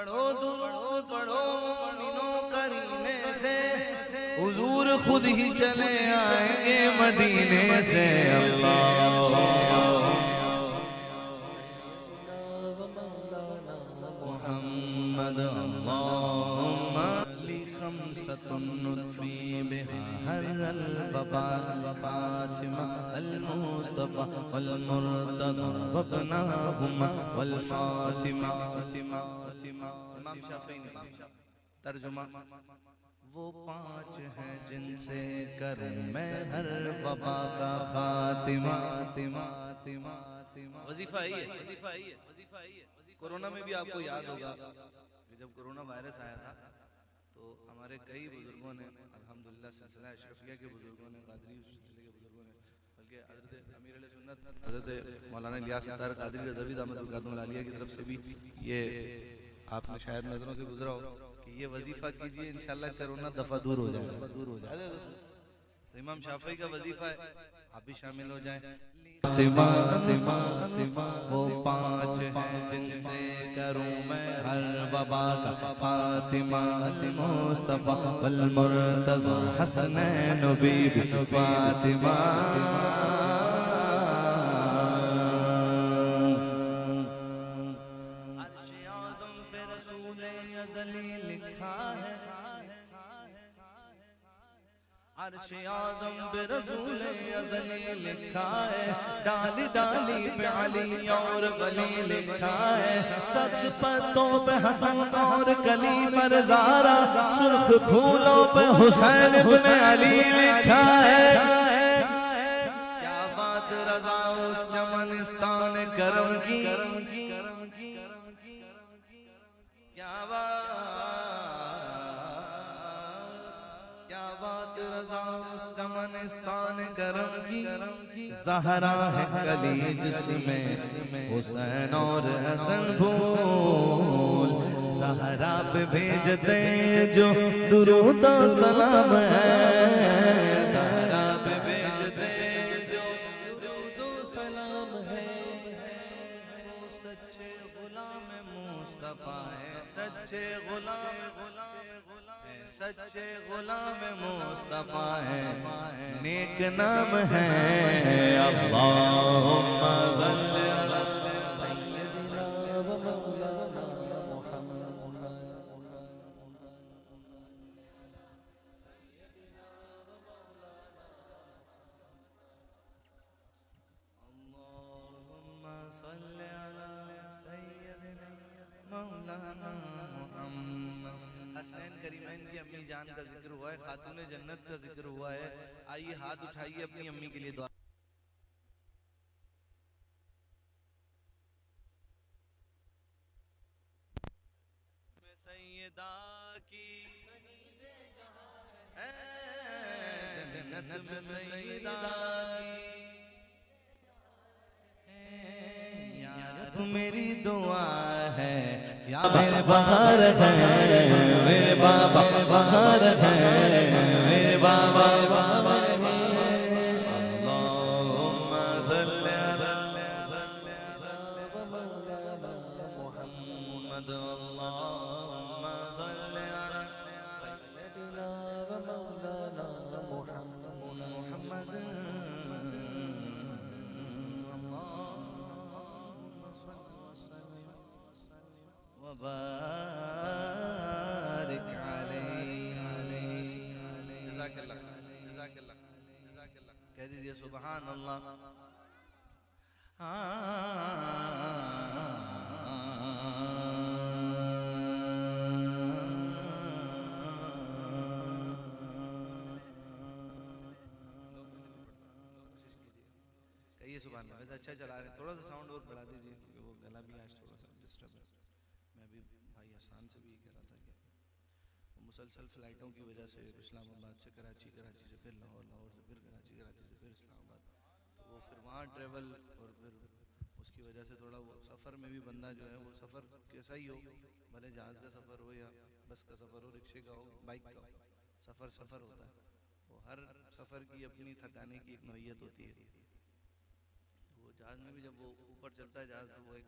पढ़ो दुरूद पढ़ो मोमिनों करीने से, हुजूर खुद ही चले आएंगे मदीने से। अल्लाह मुहम्मद अल्लाहुम्मा ली खमसतुन नुत्फी बिहा हर्रल वबा फातिमा अल मुस्तफा वल मुर्तदा वबनाहुमा वल फातिमा। इमाम शाफी ने तर्जुमा, वो पांच हैं जिनसे करूं मैं हर वबा का खातिमा। वजीफा ही है, वजीफा ही है, वजीफा ही है। कोरोना में भी आपको याद होगा कि जब कोरोना वायरस आया था तो हमारे कई बुजुर्गों ने, अल्हम्दुलिल्लाह सिलसिला अशरफिया के बुजुर्गों ने, कादरी सिलसिले के बुजुर्गों ने, बल्कि हज़रत अमीर अहले सुन्नत हज़रत मौलाना इलियास अत्तार कादरी रज़वी दामद बरकातुहुल आलिया की तरफ से भी ये आपने शायद नजरों से गुजरा हो कि ये वजीफा कीजिए, इंशाल्लाह कोरोना दफा दूर हो जाएगा। तो इमाम शाफी का वजीफा है, आप भी शामिल हो जाएं। वो पांच हैं जिनसे करूं मैं हर वबा का फातिमा मुस्तफा वल मुर्तज़ा हसनैन बीबी फातिमा। अर्श आज़म पे रसूल अज़ली लिखा है, अर्श आज़म पे रसूल अज़ली लिखा है, डाली डाली पे अली और वली लिखा है, सब्ज़ पत्तों पे हसन और कली पर ज़ारा, सुर्ख फूलों पे हुसैन इब्न अली लिखा है। क्या बात रज़ा उस चमनिस्तान करम की, क्या बात रज़ा उस चमनिस्तान करम की। ज़हरा है कली जिसमें हुसैन और हसन फूल, ज़हरा पे भेजते जो दुरूद और सलाम है, ज़हरा पे भेजते जो दुरूद और सलाम है। वो सच्चे गुलाम मुस्तफा है, सच्चे गुलाम, सच्चे गुलाम मुस्तफा है, नेक नाम है। अल्लाहुम्मा सल्ली अला सय्यिदिना व मौलाना मुहम्मद। अल्लाहुम्मा सल्ली अला सय्यिदिना मौलाना मुहम्मद। हसनैन करीमैन की अम्मी जान का जिक्र हुआ है, खातून जन्नत का जिक्र हुआ है। आइए हाथ उठाइए अपनी अम्मी के लिए दुआ। सैयदा की जन्नत में सैयदा की मेरी दुआ है, या मेरे बाहर है, मेरे बाबा बाहर है, मेरे बाबा बाहर है। अल्लाहुम्मा सल्ली अला मौलाना मुहम्मद। अल्लाहुम्मा सल्ली अला सय्यिदिना व मौलाना मुहम्मद। वबारिक अलैहि। जज़ाकल्लाह, जज़ाकल्लाह, जज़ाकल्लाह। कह दीजिए सुभान अल्लाह। कहिए सुभान अल्लाह। वैसे अच्छा चला रहे हैं, थोड़ा सा साउंड और बढ़ा दीजिए क्योंकि वो गला भी आज थोड़ा सा डिस्टर्ब है। मैं भी भाई आसान से भी कह रहा था कि मुसलसल फ़्लाइटों की वजह से इस्लामाबाद से कराची, कराची से फिर लाहौर, लाहौर से फिर कराची, कराची से फिर इस्लामाबाद, तो वो फिर वहाँ ट्रेवल और फिर उसकी वजह से थोड़ा वो सफ़र में भी बंदा जो है वो सफ़र कैसा ही हो, भले जहाज़ का सफ़र हो या बस का सफ़र हो, रिक्शे का हो, बाइक का हो, सफ़र सफ़र होता है। वो हर सफ़र की अपनी थकाने की एक नौइयत होती है। वो जहाज़ में भी जब वो ऊपर चलता है जहाज़, तो वो एक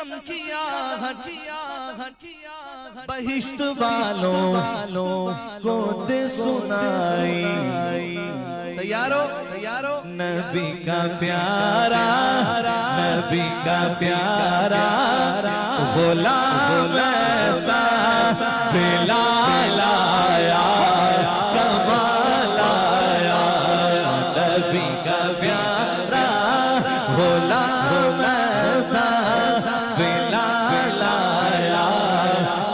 दम किया बहिश्त वालों को दे सुनाई। तैयारो नबी का प्यारा गुलाम ऐसा बिलाल आया, कमाल आया। नबी का प्यारा गुलाम ऐसा बिलाल आया,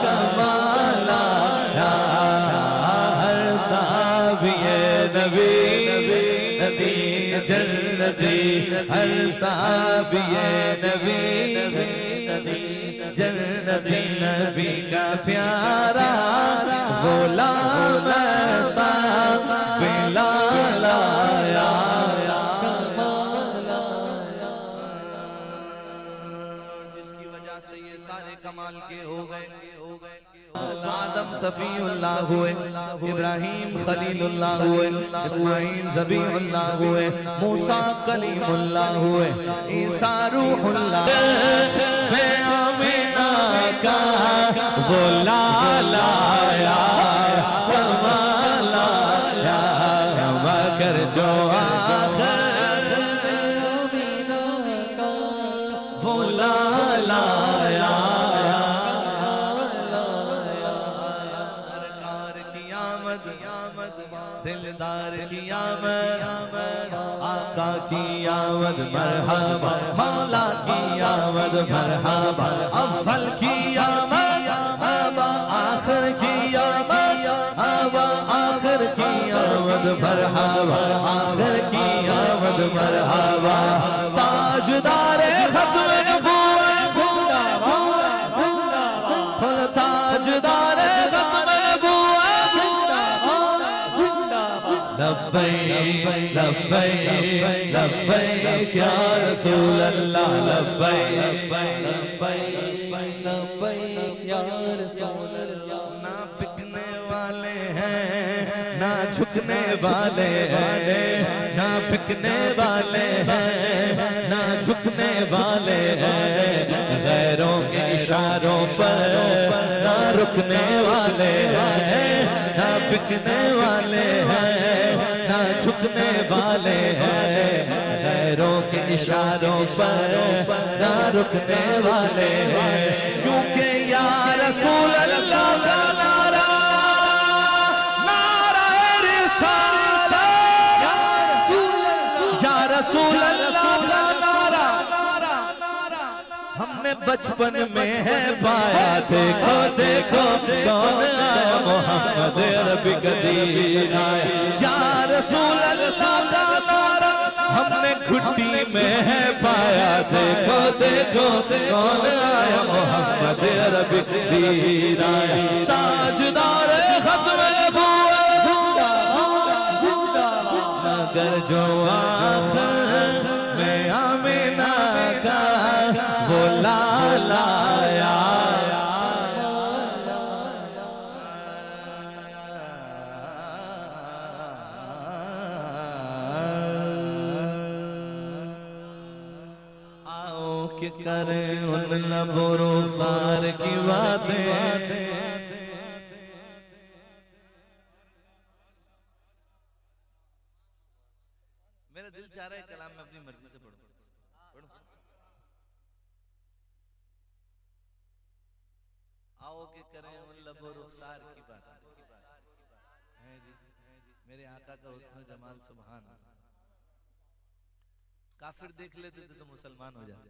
कमाल आया। हर साबिए नबी जन्नती, हर साबिए नबी जन्नती। नबी का प्यारा गुलाम ऐसा बिलाल आया, जिसकी वजह से ये सारे कमाल के हो गए। आदम सफीउल्लाह हुए, इब्राहिम खलीलुल्लाह हुए, इस्माइल ज़बीहुल्लाह हुए, मूसा कलीमुल्लाह हुए, ईसा रूहुल्लाह। मैं आमिना का वो लाल आया, कमाल आया। मगर जो आखिर वो लाल आया, दिलदार की आमद, आका की आमद मरहबा, मौला की आमद मरहबा। अव्वल की आमद अब आखिर की आमद, अब आखिर की आमद मरहबा, आखिर की आमद मरहबा। ताजदारे खत्म नबूवत जिंदाबाद, ताजदारे खत्म लब्बैक लब्बैक लब्बैक या रसूल अल्लाह, लब्बैक लब्बैक या रसूल अल्लाह। ना बिकने वाले हैं ना झुकने वाले हैं, ना बिकने वाले हैं ना झुकने वाले हैं। गैरों के इशारों पर ना रुकने वाले हैं, ना बिकने वाले हैं ना झुकने वाले हैं। गैरों के इशारों पर ना रुकने वाले हैं। क्योंकि या रसूल अल्लाह का नारा, नारा रिसालत, या रसूल अल्लाह का नारा हमने बचपन में है पाया। देखो देखो कौन आया, मोहम्मद अरबी कदीर आया। या रसूल अल्लाह का नारा हमने घुट्टी में है पाया। देखो देखो कौन आया, मोहम्मद अरबी कदीर आया। ताजदार खत्म नबूवत मगर जो आखिर में आमिना का वो लाल आया। आओ कि करें उन लबों रुखसार की बातें। मेरा दिल चाह रहा है कलाम में अपनी मर्जी से पढ़ूं। आओ कि करें उन लबो रुखसार की बात है जी, मेरे आका का हुस्न जमाल सुभान। काफिर देख लेते थे तो मुसलमान हो जाते,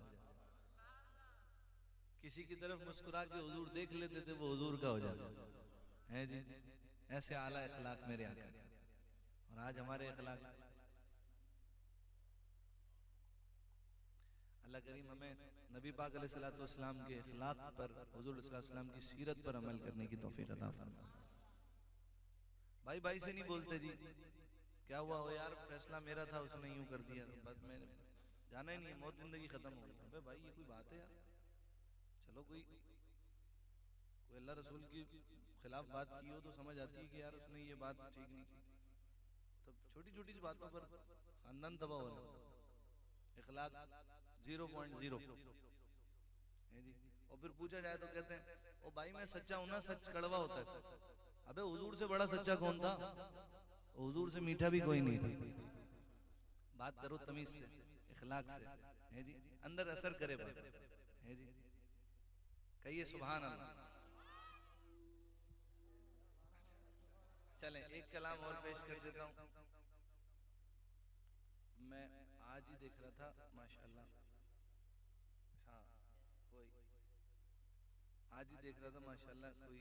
किसी की तरफ मुस्कुरा के हुजूर देख लेते थे वो हुजूर का हो जाता है जी। ऐसे आला इखलाक मेरे आका। और आज हमारे इखलाक, अल्लाह करीम हमें नबी पाक अलैहिस्सलाम के इखलाक पर, हुजूर अलैहिस्सलाम की सीरत पर अमल करने की तौफीक अता फरमाए। भाई भाई से नहीं बोलते जी क्या हुआ हो यार, फैसला मेरा था उसने यूं कर दिया, बस मैंने जाना ही नहीं है, मौत जिंदगी खत्म हो गई। अबे भाई ये कोई बात है यार, चलो कोई अल्लाह रसूल की खिलाफ बात की हो तो समझ आती है कि यार उसने ये बात ठीक नहीं की। तो छोटी छोटी सी बातों पर खानदान तबाह हो रहा है। इखलाक 0.0 है जी। और फिर पूछा जाए तो कहते हैं ओ भाई मैं सच्चा हूं ना, सच कड़वा होता है। अबे हुजूर से बड़ा सच्चा कौन था? हुजूर से मीठा भी कोई नहीं था। बात करो तमीज से, इखलाक से, है जी, अंदर असर करे बात, है जी। कहिए सुभान अल्लाह। चलें एक कलाम और पेश कर देता हूं। मैं आज ही देख रहा था माशाल्लाह, हाँ कोई आज ही देख रहा था माशाल्लाह, कोई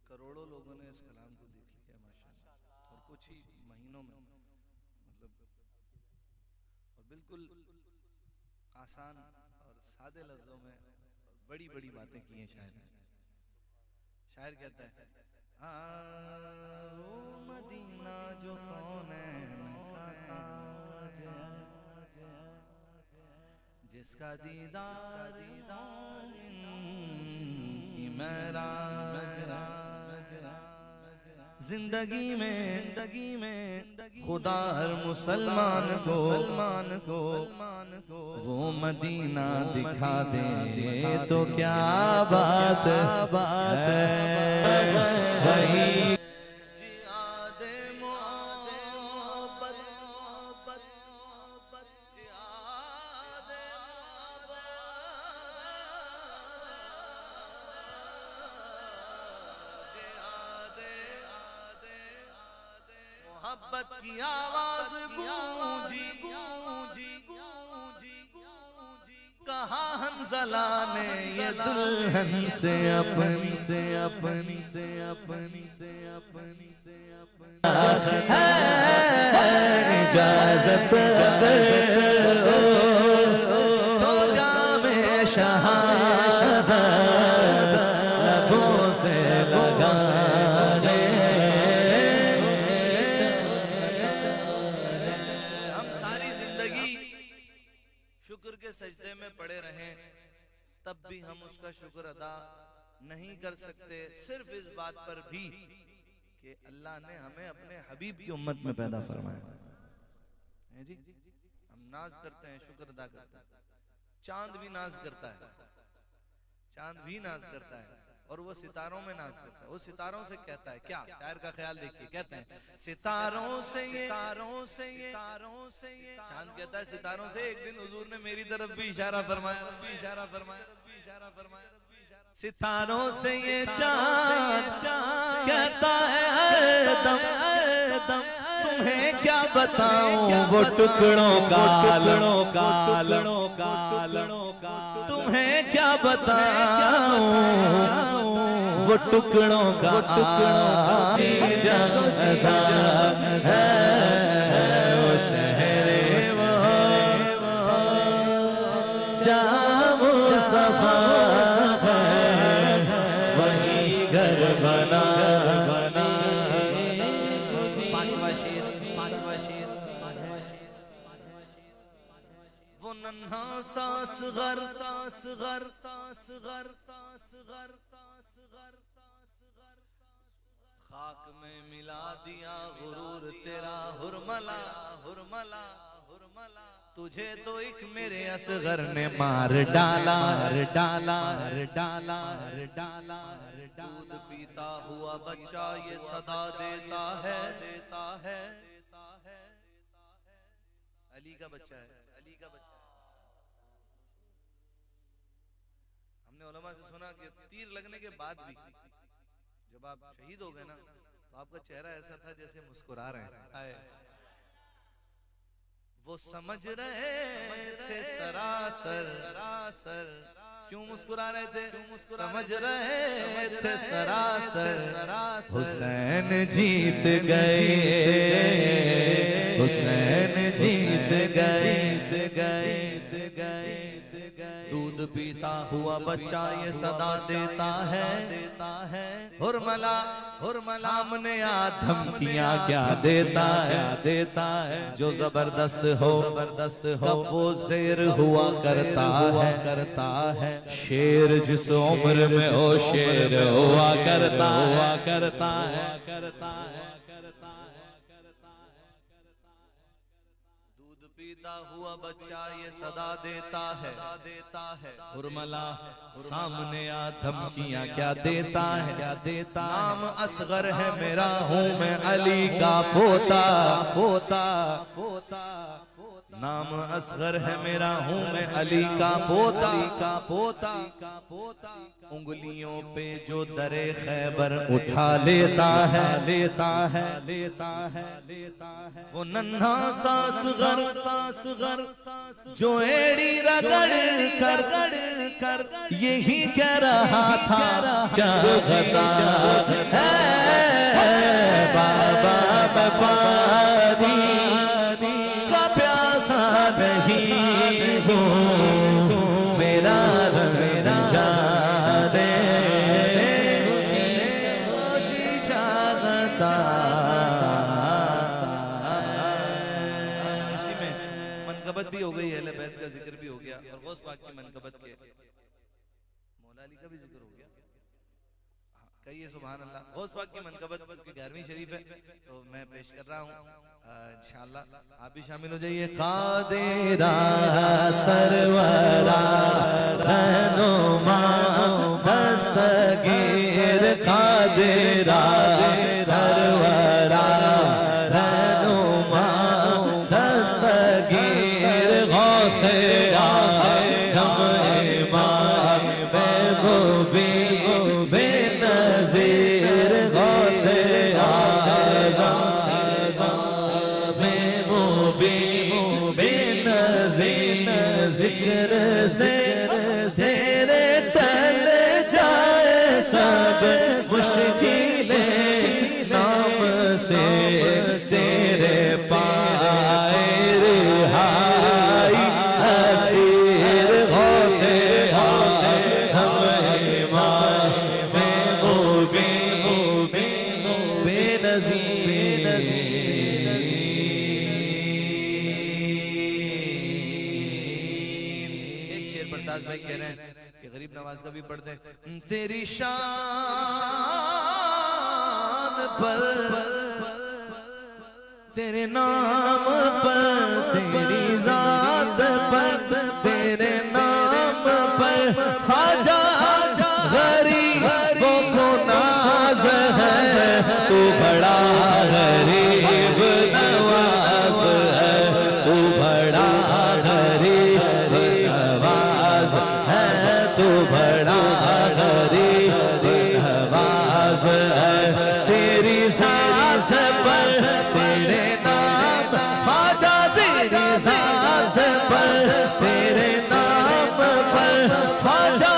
करोड़ों लोगों ने इस कलाम को देख लिया माशाल्लाह, और कुछ ही महीनों में, मतलब और बिल्कुल आसान और सादे लफ्जों में बड़ी बड़ी बातें की हैं शायर ने। शायर कहता है वो मदीना जो कौनैन का ताज है, जिसका दीदार की मेराज, जिंदगी में खुदा हर मुसलमान को वो मदीना दिखा दे तो क्या बात है। वही जियादे मोहब्बत, जियादे मोहब्बत की आवाज गूंजी गूंजी गूंजी गूंजी, कहा हंज़ला ने ये दुल्हन से अपनी से अपनी से अपनी से अपनी से अपनी है इजाजत तो जामे शहादत लबों से लगाने। हम सारी जिंदगी शुक्र के सजदे में पड़े रहें तब भी हम उसका शुक्र अदा नहीं कर सकते, सिर्फ इस बात पर भी कि अल्लाह ने हमें अपने हबीब की उम्मत में पैदा फरमाया है जी। हम नाज करते हैं, शुक्र अदा करते हैं। चांद भी नाज करता है, चांद भी नाज करता है, और वो सितारों में नाज करता है। वो सितारों से कहता है क्या, शायर का ख्याल देखिए, कहते हैं सितारों से ये चांद कहता है सितारों से, एक दिन हुजूर ने मेरी तरफ भी इशारा फरमाया, इशारा फरमाया, इशारा फरमाया। सितारों से ये चांद कहता है हरदम तुम्हें क्या बताऊं वो टुकड़ों का तुम्हें क्या बताऊं वो टुकड़ों का है वो शहरे वो जहाँ मुस्तफा वही घर बना। पांचवा शेर वो नन्हा सास घर खाक में मिला दिया गुरूर तेरा हुरमला हुरमला हुरमला, तुझे तो एक मेरे असगर ने मार डाला डाला डाला डाला। दूध पीता हुआ बच्चा ये सदा देता है अली का बच्चा है, अली का बच्चा है। हमने उलमा से सुना कि तीर लगने के बाद भी जब आप शहीद हो गए ना तो आपका चेहरा ऐसा था जैसे मुस्कुरा रहे हैं। वो समझ रहे थे सरासर क्यों मुस्कुरा रहे थे, समझ रहे थे सरासर हुसैन जीत गए, हुसैन जीत गए। दूध पीता हुआ बच्चा ये सदा देता है हुरमला हुरमला, सामने आ धमकियां क्या देता है जो जबरदस्त हो कब वो शेर हुआ करता है। शेर जिस उम्र में हो शेर हुआ करता है। दूध पीता पैदा हुआ बच्चा ये सदा देता है हुरमला सामने आ धमकियां क्या देता है, क्या देता। नाम असगर है मेरा, हूँ मैं अली का पोता पोता पोता। नाम असगर है मेरा, हूँ मैं अली का पोता का पोता का पोता। उंगलियों पे जो दरे खैबर उठा लेता है लेता है लेता है लेता है। वो नन्हा सासगर जो एड़ी रगड़ कर कर यही कह रहा था क्या खता है बाबा मैं पानी का प्यासा नहीं हूँ, मेरा मेरा जाने जी चाहता। इसी में मनकबत भी हो गई, अहले बैत का जिक्र भी हो गया और गौस पाक की मनकबत के मौला अली का भी जिक्र हो गया। कहिए सुभान अल्लाह। गौस पाक की मनकबत की 11वीं शरीफ है तो मैं पेश कर रहा हूँ, इंशाअल्लाह आप भी शामिल हो जाइए। कादेरा सरवरा रहनुमा दस्तगीर, कादेरा सरवरा रहनुमा दस्तगीर, गौसे आज़म इमाम महबूबी बेनज़ीर, गौसे आज़म जिक्र से तेरे टल जाए सब मुश्किलें, नाम से तेरे पाए रिहाई हसीर, होते आज़म इमाम महबूबी बेनज़ीर। भाई कह रहे हैं कि गरीब नवाज का भी पढ़ते हैं। तेरी शान पर तेरे नाम पर तेरी जात पर तेरे नाम पर ख्वाजा गरीबों को नाज है, तू बड़ा गरीब नवाज है, तू बड़ा गरीब नवाज है, तू बड़ा गरीब नवाज है। तेरी सांस पर तेरे नाम ख्वाजा, तेरी सांस पर तेरे नाम पर ख्वाजा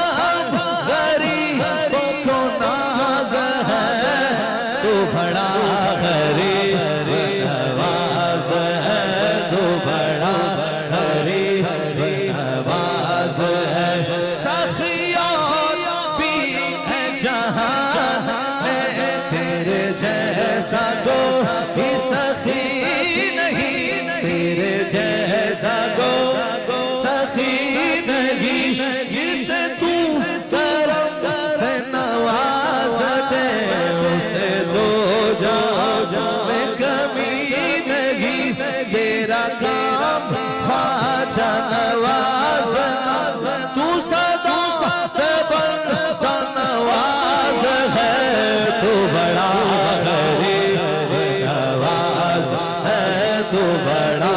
गरीबों को नाज है, तू बड़ा गरीब नवाज है, तू बड़ा गरीब नवाज है। सखिया भी है जहां में तेरे जैसा कोई सखी नहीं, तेरे जैसा कोई सखी नहीं, जिसे तू करम से नवाज दे उसे दो जाओ में कमी नहीं। तेरा काम ख्वाजा नवाज, तू सदा से बनता नवाज है, तू बड़ा गरीब नवाज है, तू बड़ा